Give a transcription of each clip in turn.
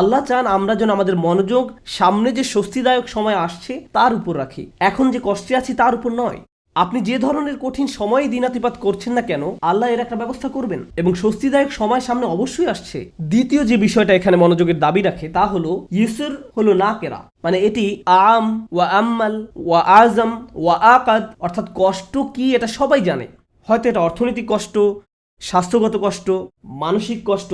আল্লাহ চান আমরা যেন আমাদের মনোযোগ সামনে যে স্বস্তিদায়ক সময় আসছে তার উপর রাখি, এখন যে কষ্টে আছি তার উপর নয়। আপনি যে ধরনের কঠিন সময়ে দিনাতিপাত করছেন না কেন, আল্লাহ এর একটা ব্যবস্থা করবেন এবং স্বস্তিদায়ক সময় সামনে অবশ্যই আসছে। দ্বিতীয় যে বিষয়টা এখানে মনোযোগের দাবি রাখে তা হলো ইউসুর হলো না কেরা, মানে এটি আম ওয়া আম্মাল ওয়া আজম ওয়া আকাদ, অর্থাৎ কষ্ট কি এটা সবাই জানে। হয়তো এটা অর্থনৈতিক কষ্ট, স্বাস্থ্যগত কষ্ট, মানসিক কষ্ট,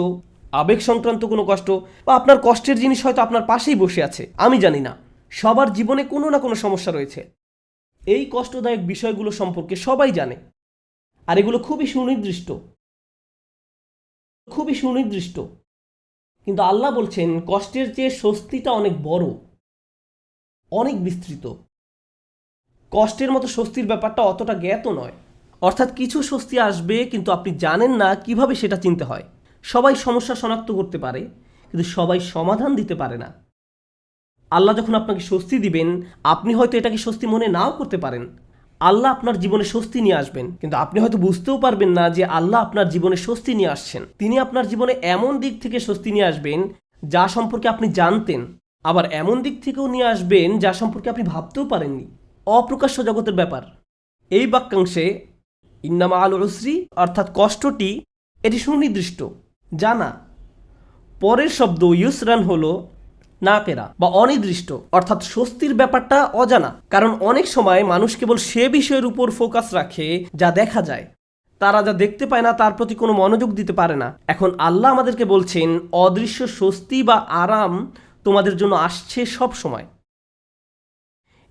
আবেগ সংক্রান্ত কোনো কষ্ট, বা আপনার কষ্টের জিনিস হয়তো আপনার পাশেই বসে আছে, আমি জানি না। সবার জীবনে কোনো না কোনো সমস্যা রয়েছে। এই কষ্টদায়ক বিষয়গুলো সম্পর্কে সবাই জানে, আর এগুলো খুবই সুনির্দিষ্ট। কিন্তু আল্লাহ বলছেন কষ্টের চেয়ে স্বস্তিটা অনেক বড়, অনেক বিস্তৃত। কষ্টের মতো স্বস্তির ব্যাপারটা অতটা জ্ঞাত নয়। অর্থাৎ কিছু স্বস্তি আসবে কিন্তু আপনি জানেন না কিভাবে সেটা চিনতে হয়। সবাই সমস্যা শনাক্ত করতে পারে কিন্তু সবাই সমাধান দিতে পারে না। আল্লাহ যখন আপনাকে স্বস্তি দিবেন, আপনি হয়তো এটাকে স্বস্তি মনে নাও করতে পারেন। আল্লাহ আপনার জীবনে স্বস্তি নিয়ে আসবেন, কিন্তু আপনি হয়তো বুঝতেও পারবেন না যে আল্লাহ আপনার জীবনে স্বস্তি নিয়ে আসছেন। তিনি আপনার জীবনে এমন দিক থেকে স্বস্তি নিয়ে আসবেন যা সম্পর্কে আপনি জানতেন, আবার এমন দিক থেকেও নিয়ে আসবেন যা সম্পর্কে আপনি ভাবতেও পারেননি। অপ্রকাশ্য জগতের ব্যাপার। এই বাক্যাংশে ইন্নামা আল উসরি অর্থাৎ কষ্টটি এটি সুনির্দিষ্ট, জানা। পরের শব্দ ইউসরান হলো নাকেরা বা অনির্দিষ্ট, অর্থাৎ স্বস্তির ব্যাপারটা অজানা। কারণ অনেক সময় মানুষ কেবল সে বিষয়ের উপর ফোকাস রাখে যা দেখা যায়, তারা যা দেখতে পায় না তার প্রতি কোনো মনোযোগ দিতে পারে না। এখন আল্লাহ আমাদেরকে বলছেন অদৃশ্য স্বস্তি বা আরাম তোমাদের জন্য আসছে সব সময়।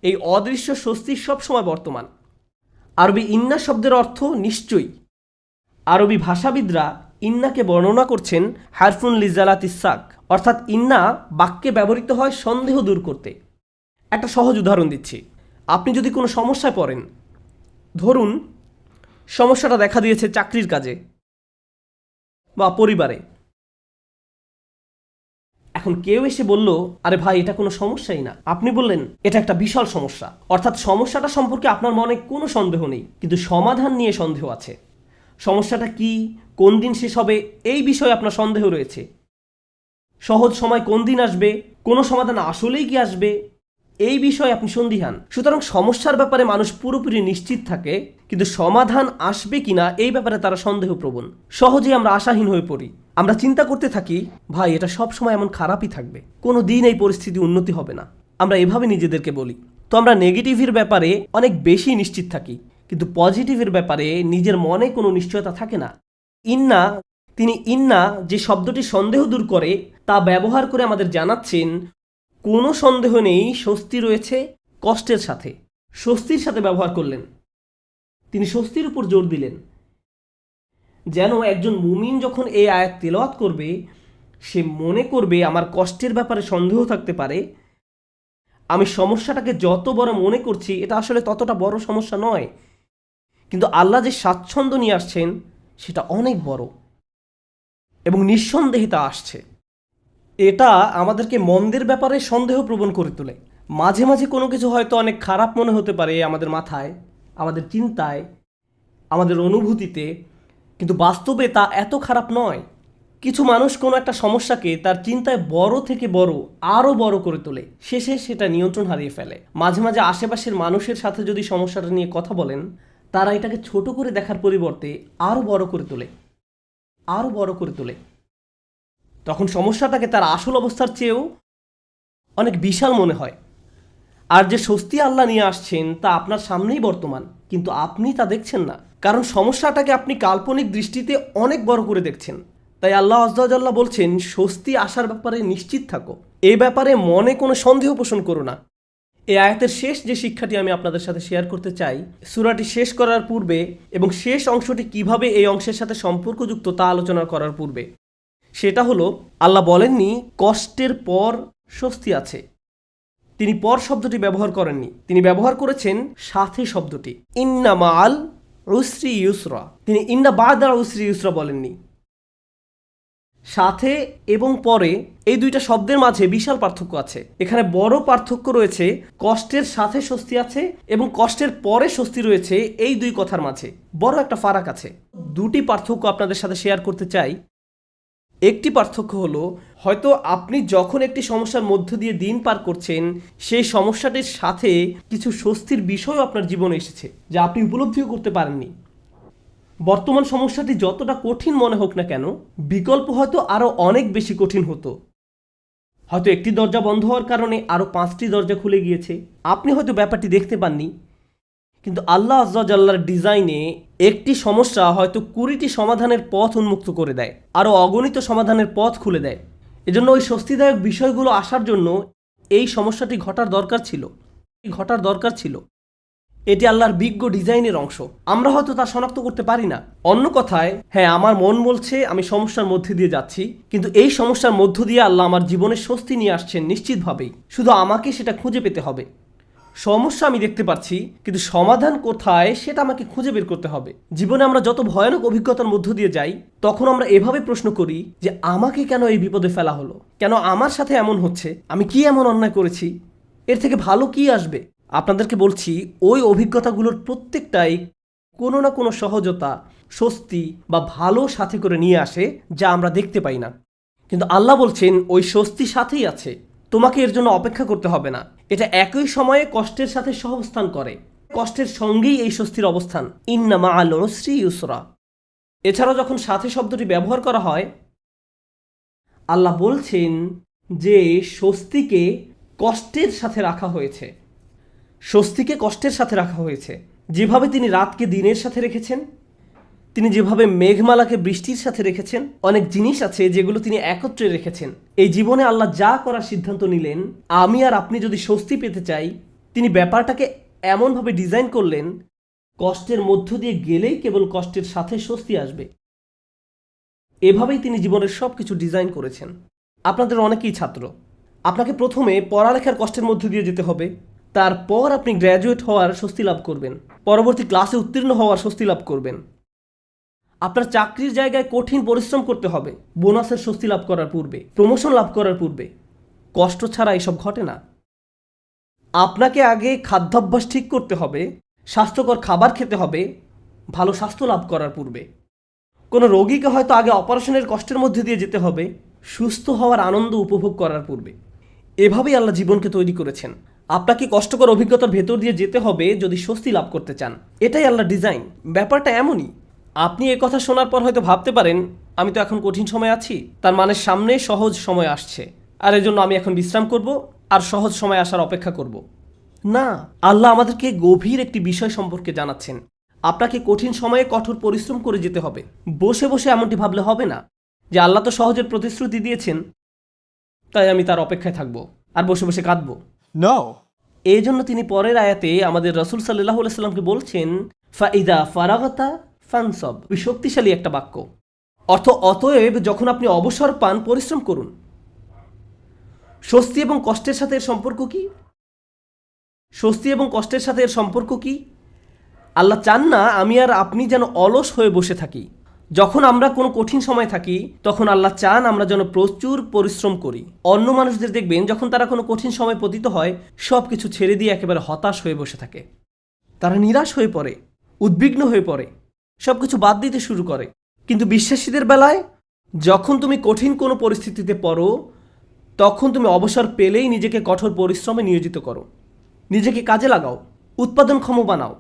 এই অদৃশ্য স্বস্তি সব সময় বর্তমান। আরবি ইন্না শব্দের অর্থ নিশ্চয়ই। আরবি ভাষাবিদরা ইন্নাকে বর্ণনা করছেন হারফুন লিজালাত ইসাক, অর্থাৎ ইন্না বাক্যে ব্যবহৃত হয় সন্দেহ দূর করতে। একটা সহজ উদাহরণ দিচ্ছি। আপনি যদি কোনো সমস্যায় পড়েন, ধরুন সমস্যাটা দেখা দিয়েছে চাকরির কাজে বা পরিবারে। এখন কেউ এসে বলল, আরে ভাই এটা কোনো সমস্যাই না। আপনি বললেন এটা একটা বিশাল সমস্যা, অর্থাৎ সমস্যাটা সম্পর্কে আপনার মনে কোনো সন্দেহ নেই, কিন্তু সমাধান নিয়ে সন্দেহ আছে। সমস্যাটা কি, কোন দিন শেষ হবে, এই বিষয়ে আপনার সন্দেহ রয়েছে। সহজ সময় কোন দিন আসবে, কোনো সমাধান আসলেই কি আসবে, এই বিষয়ে আপনি সন্দিহান। সুতরাং সমস্যার ব্যাপারে মানুষ পুরোপুরি নিশ্চিত থাকে, কিন্তু সমাধান আসবে কিনা এই ব্যাপারে তারা সন্দেহপ্রবণ। সহজেই আমরা আশাহীন হয়ে পড়ি। আমরা চিন্তা করতে থাকি, ভাই এটা সব সময় এমন খারাপই থাকবে, কোনো দিন এই পরিস্থিতি উন্নতি হবে না। আমরা এভাবে নিজেদেরকে বলি। তো আমরা নেগেটিভের ব্যাপারে অনেক বেশি নিশ্চিত থাকি, কিন্তু পজিটিভের ব্যাপারে নিজের মনে কোনো নিশ্চয়তা থাকে না। তিনি ইন্না যে শব্দটি সন্দেহ দূর করে তা ব্যবহার করে আমাদের জানাচ্ছেন কোনো সন্দেহ নেই, স্বস্তি রয়েছে কষ্টের সাথে। স্বস্তির সাথে ব্যবহার করলেন, তিনি স্বস্তির উপর জোর দিলেন। যেন একজন মুমিন যখন এই আয়াত তেলাওয়াত করবে, সে মনে করবে আমার কষ্টের ব্যাপারে সন্দেহ থাকতে পারে, আমি সমস্যাটাকে যত বড় মনে করছি এটা আসলে ততটা বড় সমস্যা নয়, কিন্তু আল্লাহ যে স্বাচ্ছন্দ্য নিয়ে আসছেন সেটা অনেক বড় এবং নিঃসন্দেহে তা আসছে। এটা আমাদেরকে মন্দের ব্যাপারে সন্দেহ প্রবণ করে তোলে। মাঝে মাঝে কোনো কিছু হয়তো অনেক খারাপ মনে হতে পারে আমাদের মাথায়, আমাদের চিন্তায়, আমাদের অনুভূতিতে, কিন্তু বাস্তবে তা এত খারাপ নয়। কিছু মানুষ কোনো একটা সমস্যাকে তার চিন্তায় বড় থেকে বড়, আরও বড় করে তোলে, শেষে সেটা নিয়ন্ত্রণ হারিয়ে ফেলে। মাঝে মাঝে আশেপাশের মানুষের সাথে যদি সমস্যাটা নিয়ে কথা বলেন, তারা এটাকে ছোট করে দেখার পরিবর্তে আরও বড় করে তোলে। তখন সমস্যাটাকে তার আসল অবস্থার চেয়েও অনেক বিশাল মনে হয়। আর যে স্বস্তি আল্লাহ নিয়ে আসছেন তা আপনার সামনেই বর্তমান, কিন্তু আপনি তা দেখছেন না, কারণ সমস্যাটাকে আপনি কাল্পনিক দৃষ্টিতে অনেক বড় করে দেখছেন। তাই আল্লাহ আযজা ওয়া জাল্লা বলছেন স্বস্তি আসার ব্যাপারে নিশ্চিত থাকো, এ ব্যাপারে মনে কোনো সন্দেহ পোষণ করো না। এই আয়াতের শেষ যে শিক্ষাটি আমি আপনাদের সাথে শেয়ার করতে চাই, সূরাটি শেষ করার পূর্বে এবং শেষ অংশটি কিভাবে এই অংশের সাথে সম্পর্কযুক্ত তা আলোচনা করার পূর্বে, সেটা হলো আল্লাহ বলেননি কষ্টের পর স্বস্তি আছে। তিনি পর শব্দটি ব্যবহার করেননি, তিনি ব্যবহার করেছেন সাথে শব্দটি, ইন্না মাআল উসরি ইউসরা। তিনি ইন্না বা'দাল উসরি ইউসরা বলেননি। সাথে এবং পরে এই দুইটা শব্দের মাঝে বিশাল পার্থক্য আছে। এখানে বড় পার্থক্য রয়েছে কষ্টের সাথে স্বস্তি আছে এবং কষ্টের পরে স্বস্তি রয়েছে, এই দুই কথার মাঝে বড় একটা ফারাক আছে। দুটি পার্থক্য আপনাদের সাথে শেয়ার করতে চাই। একটি পার্থক্য হলো, হয়তো আপনি যখন একটি সমস্যার মধ্য দিয়ে দিন পার করছেন, সেই সমস্যাটির সাথে কিছু স্বস্তির বিষয়ও আপনার জীবনে এসেছে যা আপনি উপলব্ধিও করতে পারেননি। বর্তমান সমস্যাটি যতটা কঠিন মনে হোক না কেন, বিকল্প হয়তো আরও অনেক বেশি কঠিন হতো। হয়তো একটি দরজা বন্ধ হওয়ার কারণে আরও 5টি দরজা খুলে গিয়েছে। আপনি হয়তো ব্যাপারটি দেখতে পাননি, কিন্তু আল্লাহ আজ্জা জাল্লার ডিজাইনে একটি সমস্যা হয়তো 20টি সমাধানের পথ উন্মুক্ত করে দেয়, আরও অগণিত সমাধানের পথ খুলে দেয়। এজন্য ওই স্বস্তিদায়ক বিষয়গুলো আসার জন্য এই সমস্যাটি ঘটার দরকার ছিল। এটি আল্লাহর বিজ্ঞ ডিজাইনের অংশ। আমরা হয়তো তা শনাক্ত করতে পারি না। অন্য কথায়, হ্যাঁ, আমার মন বলছে আমি সমস্যার মধ্যে দিয়ে যাচ্ছি, কিন্তু এই সমস্যার মধ্য দিয়ে আল্লাহ আমার জীবনে স্বস্তি নিয়ে আসছেন নিশ্চিতভাবেই। শুধু আমাকে সেটা খুঁজে পেতে হবে। সমস্যা আমি দেখতে পাচ্ছি, কিন্তু সমাধান কোথায় সেটা আমাকে খুঁজে বের করতে হবে। জীবনে আমরা যত ভয়ানক অভিজ্ঞতার মধ্য দিয়ে যাই, তখন আমরা এভাবে প্রশ্ন করি যে আমাকে কেন এই বিপদে ফেলা হলো, কেন আমার সাথে এমন হচ্ছে, আমি কি এমন অন্যায় করেছি, এর থেকে ভালো কি আসবে। আপনাদেরকে বলছি, ওই অভিজ্ঞতাগুলোর প্রত্যেকটাই কোনো না কোনো সহজতা, স্বস্তি বা ভালো সাথে করে নিয়ে আসে, যা আমরা দেখতে পাই না। কিন্তু আল্লাহ বলছেন ওই স্বস্তি সাথেই আছে, তোমাকে এর জন্য অপেক্ষা করতে হবে না। এটা একই সময়ে কষ্টের সাথে সহাবস্থান করে, কষ্টের সঙ্গেই এই স্বস্তির অবস্থান। ইন্না মাআল উসরি ইউসরা। এছাড়াও যখন সাথে শব্দটি ব্যবহার করা হয়, আল্লাহ বলছেন যে স্বস্তিকে কষ্টের সাথে রাখা হয়েছে। স্বস্তিকে কষ্টের সাথে রাখা হয়েছে। যেভাবে তিনি রাতকে দিনের সাথে রেখেছেন, তিনি যেভাবে মেঘমালাকে বৃষ্টির সাথে রেখেছেন, অনেক জিনিস আছে যেগুলো তিনি একত্রে রেখেছেন। এই জীবনে আল্লাহ যা করার সিদ্ধান্ত নিলেন, আমি আর আপনি যদি স্বস্তি পেতে চাই, তিনি ব্যাপারটাকে এমনভাবে ডিজাইন করলেন, কষ্টের মধ্য দিয়ে গেলেই কেবল কষ্টের সাথে স্বস্তি আসবে। এভাবেই তিনি জীবনের সব কিছু ডিজাইন করেছেন। আপনাদের অনেকেই ছাত্র, আপনাকে প্রথমে পড়ালেখার কষ্টের মধ্য দিয়ে যেতে হবে, তারপর আপনি গ্র্যাজুয়েট হওয়ার স্বস্তি লাভ করবেন, পরবর্তী ক্লাসে উত্তীর্ণ হওয়ার স্বস্তি লাভ করবেন। আপনার চাকরির জায়গায় কঠিন পরিশ্রম করতে হবে বোনাসের স্বস্তি লাভ করার পূর্বে, প্রমোশন লাভ করার পূর্বে। কষ্ট ছাড়া এসব ঘটে না। আপনাকে আগে খাদ্যাভ্যাস ঠিক করতে হবে, স্বাস্থ্যকর খাবার খেতে হবে ভালো স্বাস্থ্য লাভ করার পূর্বে। কোনো রোগীকে হয়তো আগে অপারেশনের কষ্টের মধ্যে দিয়ে যেতে হবে সুস্থ হওয়ার আনন্দ উপভোগ করার পূর্বে। এভাবেই আল্লাহ জীবনকে তৈরি করেছেন। আপনাকে কষ্টকর অভিজ্ঞতার ভেতর দিয়ে যেতে হবে যদি স্বস্তি লাভ করতে চান। এটাই আল্লাহ ডিজাইন। ব্যাপারটা এমনই। আপনি এ কথা শোনার পর হয়তো ভাবতে পারেন, আমি তো এখন কঠিন সময় আছি, তার মানে সামনে সহজ সময় আসছে, আর এজন্য আমি এখন বিশ্রাম করব আর সহজ সময় আসার অপেক্ষা করব। না, আল্লাহ আমাদেরকে গভীর একটি বিষয় সম্পর্কে জানাচ্ছেন। আপনাকে কঠিন সময়ে কঠোর পরিশ্রম করে যেতে হবে। বসে বসে এমনটি ভাবলে হবে না যে আল্লাহ তো সহজের প্রতিশ্রুতি দিয়েছেন, তাই আমি তার অপেক্ষায় থাকবো আর বসে বসে কাঁদবো। No. এই জন্য তিনি পরের আয়াতে আমাদের রাসূল সাল্লাল্লাহু আলাইহি সাল্লামকে বলছেন, ফাইদা ফারাগতা ফানসব। শক্তিশালী একটা বাক্য। অতএব যখন আপনি অবসর পান, পরিশ্রম করুন। স্বস্তি এবং কষ্টের সাথে এর সম্পর্ক কি? স্বস্তি এবং কষ্টের সাথে এর সম্পর্ক কি? আল্লাহ চান না আমি আর আপনি যেন অলস হয়ে বসে থাকি। যখন আমরা কোনো কঠিন সময় থাকি, তখন আল্লাহ চান আমরা যেন প্রচুর পরিশ্রম করি। অন্য মানুষদের দেখবেন, যখন তারা কোনো কঠিন সময় পতিত হয়, সব কিছু ছেড়ে দিয়ে একেবারে হতাশ হয়ে বসে থাকে। তারা নিরাশ হয়ে পড়ে, উদ্বিগ্ন হয়ে পড়ে, সব কিছু বাদ দিতে শুরু করে। কিন্তু বিশ্বাসীদের বেলায়, যখন তুমি কঠিন কোনো পরিস্থিতিতে পড়ো, তখন তুমি অবসর পেলেই নিজেকে কঠোর পরিশ্রমে নিয়োজিত করো, নিজেকে কাজে লাগাও, উৎপাদনক্ষম বানাও।